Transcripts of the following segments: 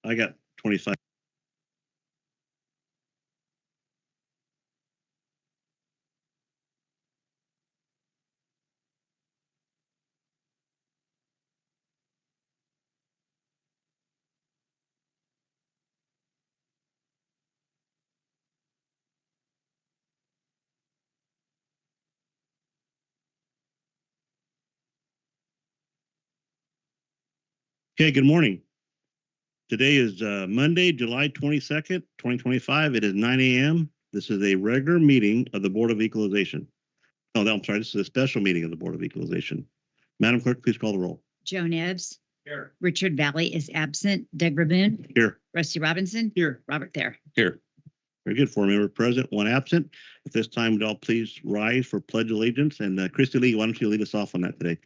I got 25. Okay, good morning. Today is Monday, July 22nd, 2025. It is 9 a.m. This is a regular meeting of the Board of Equalization. Oh, no, I'm sorry. This is a special meeting of the Board of Equalization. Madam Clerk, please call the roll. Joan Ebbs. Here. Richard Valley is absent. Doug Raboon. Here. Rusty Robinson. Here. Robert Thayer. Here. Very good. 4 members present, 1 absent. At this time, would all please rise for Pledge of Allegiance? And Christy Lee, why don't you lead us off on that today?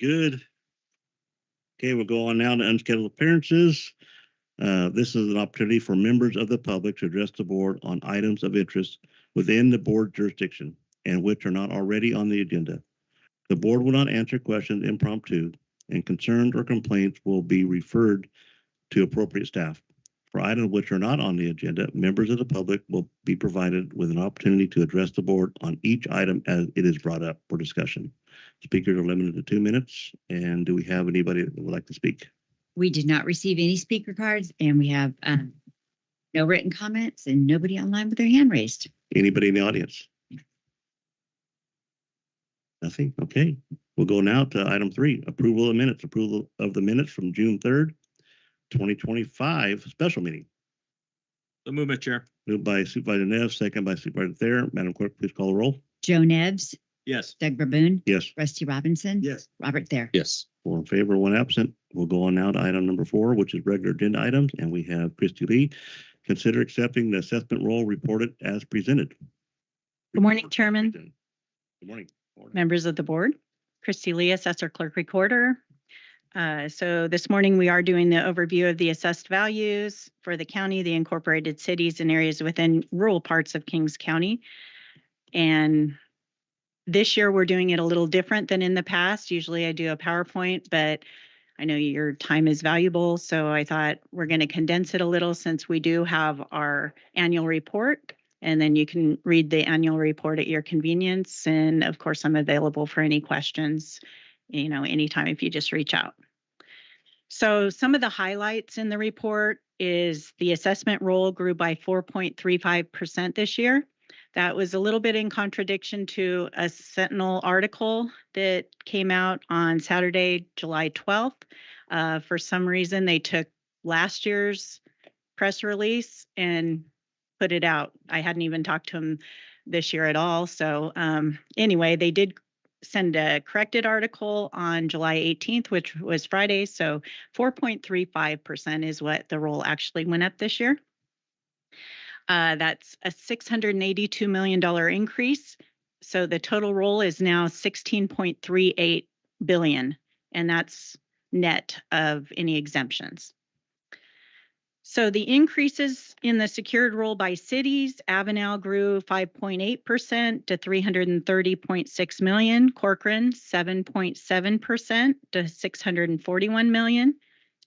Very good. Okay, we'll go on now to unscheduled appearances. This is an opportunity for members of the public to address the board on items of interest within the board jurisdiction and which are not already on the agenda. The board will not answer questions impromptu, and concerns or complaints will be referred to appropriate staff. For items which are not on the agenda, members of the public will be provided with an opportunity to address the board on each item as it is brought up for discussion. Speakers are limited to 2 minutes. And do we have anybody that would like to speak? We did not receive any speaker cards, and we have no written comments and nobody online with their hand raised. Anybody in the audience? Nothing? Okay. We'll go now to item 3, approval of minutes. Approval of the minutes from June 3rd, 2025 special meeting. So move it, Chair. Moved by Supervisor Neves, second by Supervisor Thayer. Madam Clerk, please call the roll. Joan Ebbs. Yes. Doug Raboon. Yes. Rusty Robinson. Yes. Robert Thayer. Yes. 4 in favor, 1 absent. We'll go on now to item number 4, which is regular agenda items, and we have Christy Lee. Consider accepting the assessment roll reported as presented. Good morning, Chairman, Good morning. members of the board. Christy Lee, Assessor Clerk Recorder. So this morning we are doing the overview of the assessed values for the county, the incorporated cities and areas within rural parts of Kings County. And this year we're doing it a little different than in the past. Usually I do a PowerPoint, but I know your time is valuable. So I thought we're going to condense it a little since we do have our annual report. And then you can read the annual report at your convenience. And of course, I'm available for any questions, anytime if you just reach out. So some of the highlights in the report is the assessment roll grew by 4.35% this year. That was a little bit in contradiction to a Sentinel article that came out on Saturday, July 12th. For some reason, they took last year's press release and put it out. I hadn't even talked to them this year at all. So anyway, they did send a corrected article on July 18th, which was Friday. So 4.35% is what the roll actually went up this year. That's a $682 million increase. So the total roll is now $16.38 billion, and that's net of any exemptions. So the increases in the secured roll by cities, Avenel grew 5.8% to $330.6 million, Corcoran 7.7% to $641 million,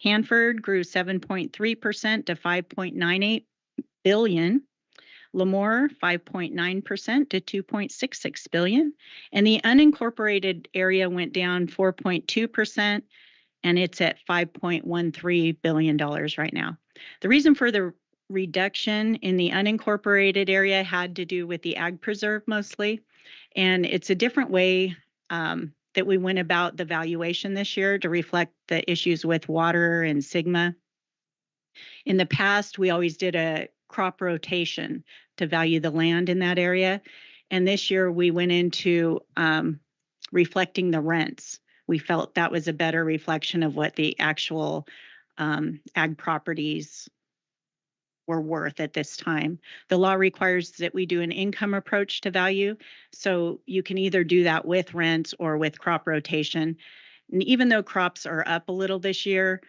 Hanford grew 7.3% to $5.98 billion, Lemoore 5.9% to $2.66 billion, and the unincorporated area went down 4.2%, and it's at $5.13 billion right now. The reason for the reduction in the unincorporated area had to do with the ag preserve mostly, and it's a different way that we went about the valuation this year to reflect the issues with water and SGMA. In the past, we always did a crop rotation to value the land in that area, and this year we went into reflecting the rents. We felt that was a better reflection of what the actual ag properties were worth at this time. The law requires that we do an income approach to value. So you can either do that with rents or with crop rotation. And even though crops are up a little this year,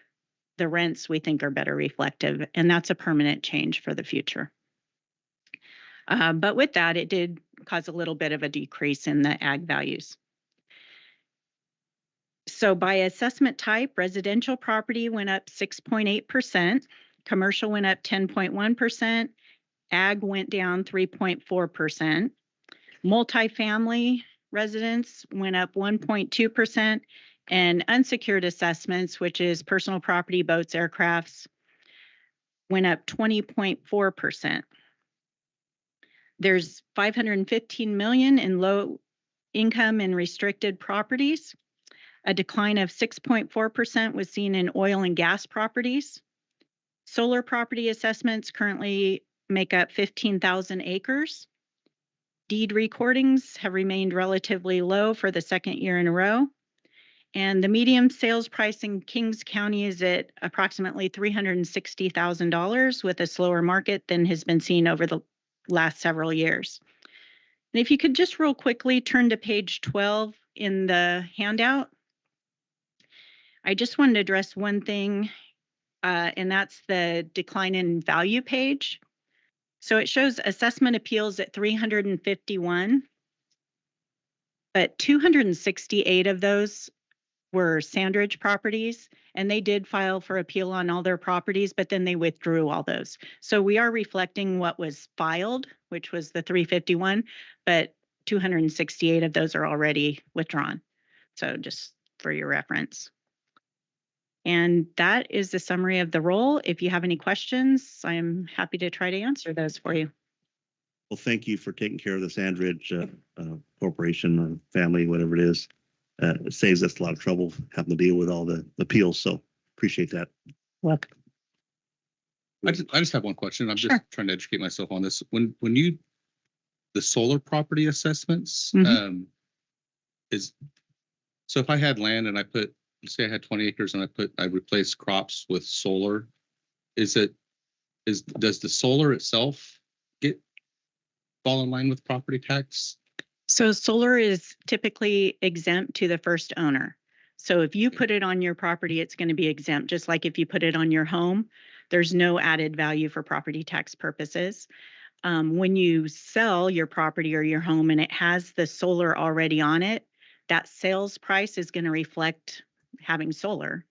the rents we think are better reflective, and that's a permanent change for the future. But with that, it did cause a little bit of a decrease in the ag values. So by assessment type, residential property went up 6.8%, commercial went up 10.1%, ag went down 3.4%, multifamily residents went up 1.2%, and unsecured assessments, which is personal property, boats, aircrafts, went up 20.4%. There's $515 million in low income and restricted properties. A decline of 6.4% was seen in oil and gas properties. Solar property assessments currently make up 15,000 acres. Deed recordings have remained relatively low for the second year in a row. And the median sales price in Kings County is at approximately $360,000 with a slower market than has been seen over the last several years. And if you could just real quickly turn to page 12 in the handout. I just wanted to address one thing, and that's the decline in value page. So it shows assessment appeals at 351, but 268 of those were Sandridge properties, and they did file for appeal on all their properties, but then they withdrew all those. So we are reflecting what was filed, which was the 351, but 268 of those are already withdrawn. So just for your reference. And that is the summary of the role. If you have any questions, I'm happy to try to answer those for you. Well, thank you for taking care of the Sandridge Corporation or family, whatever it is. It saves us a lot of trouble having to deal with all the appeals. So appreciate that. Welcome. I just have one question. I'm Sure. just trying to educate myself on this. When you the solar property assessments so if I had land and I put, let's say I had 20 acres and I replaced crops with solar, does the solar itself fall in line with property tax? So solar is typically exempt to the first owner. So if you put it on your property, it's going to be exempt, just like if you put it on your home. There's no added value for property tax purposes. When you sell your property or your home and it has the solar already on it, that sales price is going to reflect having solar,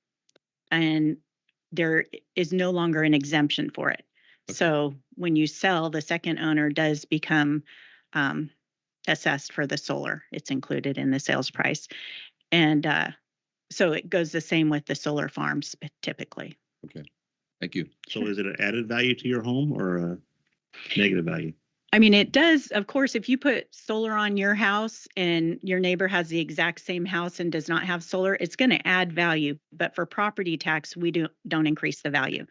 and there is no longer an exemption for it. Okay. So when you sell, the second owner does become assessed for the solar. It's included in the sales price. And so it goes the same with the solar farms typically. Okay, thank you. So is it an added value to your home or a negative value? I mean, it does, of course, if you put solar on your house and your neighbor has the exact same house and does not have solar, it's going to add value. But for property tax, we don't increase the value.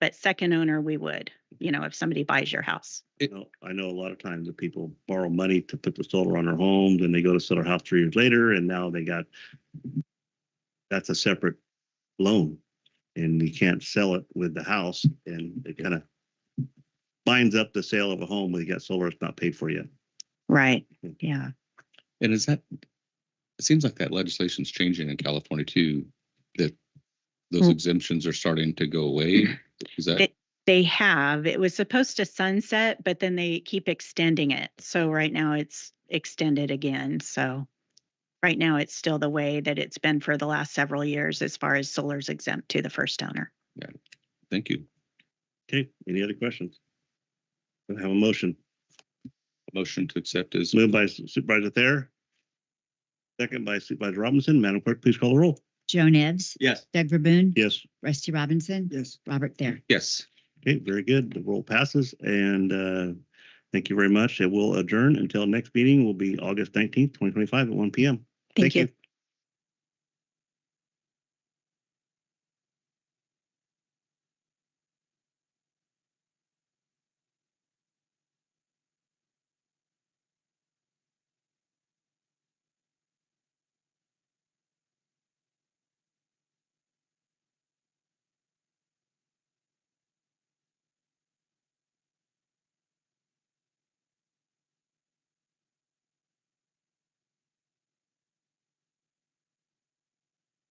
But second owner, we would, if somebody buys your house. I know a lot of times that people borrow money to put the solar on their homes and they go to sell their house 3 years later, and now that's a separate loan and you can't sell it with the house, and it kind of binds up the sale of a home when you got solar, it's not paid for yet. Right. Yeah. And it seems like that legislation's changing in California too, that those exemptions are starting to go away. Is that? They have. It was supposed to sunset, but then they keep extending it. So right now it's extended again. So right now it's still the way that it's been for the last several years as far as solar's exempt to the first owner. Yeah. Thank you. Okay. Any other questions? I have a motion. A motion to accept is moved by Supervisor Thayer, second by Supervisor Robinson. Madam Clerk, please call the roll. Joe Nevs. Yes. Doug Verboon. Yes. Rusty Robinson. Yes. Robert Thayer. yes. Okay, very good. The roll passes, and thank you very much. It will adjourn until next meeting will be August 19th, 2025 at 1 p.m. Thank you.